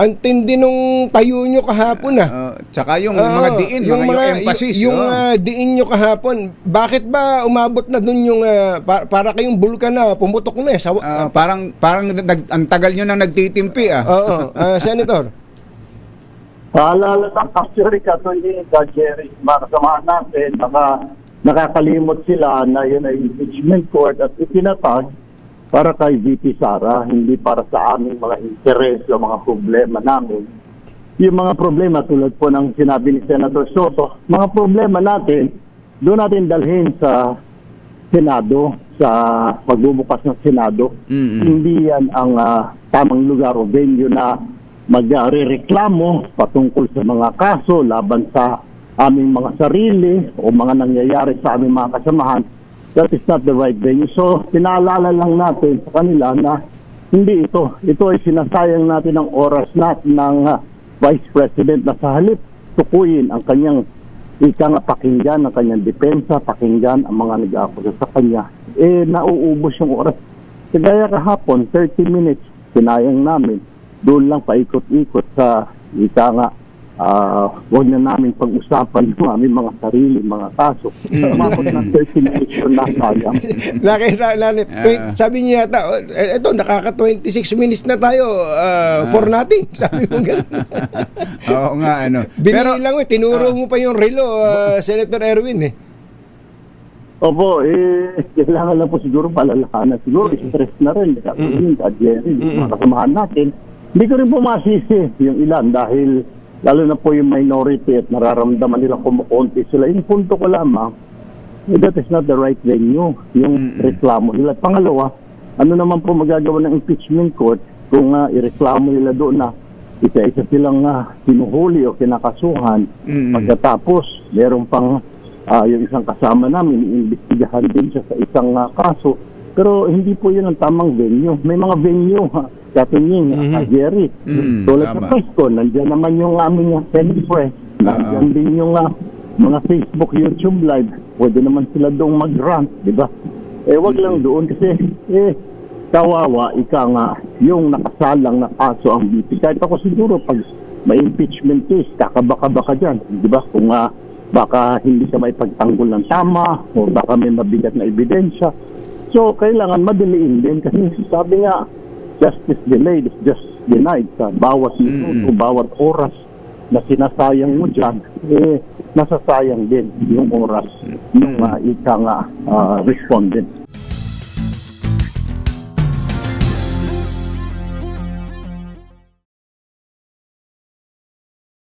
Ang tindi nung tayo nyo kahapon Tsaka yung mga diin, yung emphasis. Yung diin nyo kahapon, bakit ba umabot na dun yung para kayong bulkan na pumutok na eh? Parang ang tagal nyo nang nagtitimpi Oo, Senator. Paalala ng actually Catholic, Jerry, makasamahan natin, nakakalimot sila na yun ay impeachment court at itinatag para kay VP Sara, hindi para sa aming mga interes o mga problema namin. Yung mga problema tulad po ng sinabi ni Senator Soto, mga problema natin, doon natin dalhin sa Senado, sa pagbubukas ng Senado. Hindi yan ang tamang lugar o venue na magre-reklamo patungkol sa mga kaso laban sa aming mga sarili o mga nangyayari sa aming mga kasamahan. That is not the right venue. So, pinaalala lang natin sa kanila na hindi ito. Ito ay sinasayang natin ang oras natin ng Vice President na sa halip tukuyin ang kanyang pakinggan, ang kanyang depensa, pakinggan ang mga nag-aakusa sa kanya. Nauubos yung oras. Kagaya kahapon, 30 minutes, sinayang namin. Doon lang paikot-ikot sa huwag na namin pag-usapan yung aming mga sarili, mga kaso. Umabot ng 30 minutes yung nasayang. Sabi niya yata, eto, nakaka-26 minutes na tayo for nothing. Sabi mo gano'n. Oo nga, Pero lang tinuro mo pa yung relo, Senator Erwin Opo, kailangan lang po siguro palalahanan. Siguro stress na rin. Jerry, mga kasamahan natin. Hindi ko rin po masisi yung ilan dahil lalo na po yung minority at nararamdaman nilang kumukonti sila. Yung punto ko lamang, that is not the right venue, yung reklamo nila. At pangalawa, ano naman po magagawa ng impeachment court kung ireklamo nila doon na isa-isa silang sinuhuli o kinakasuhan. Pagkatapos, meron pang yung isang kasama namin, iimbestigahan din siya sa isang kaso. Pero hindi po yun ang tamang venue. May mga venue, Katunying, Jerry. Tulad sa Presko, nandiyan naman yung aming Senate Press. Nandiyan din yung mga Facebook, YouTube Live. Pwede naman sila doon mag-rant, di ba? Wag lang doon kasi, kawawa, yung nakasalang na kaso ang BP. Kahit ako siguro, pag may impeachment case, kakabaka-baka dyan, di ba? Kung baka hindi ka may pagtanggol ng tama, o baka may mabigat na ebidensya. So, kailangan madaliin din kasi sabi nga, justice delayed is just denied. Sa bawat minuto, bawat oras na sinasayang mo dyan, nasasayang din yung oras ng respondent.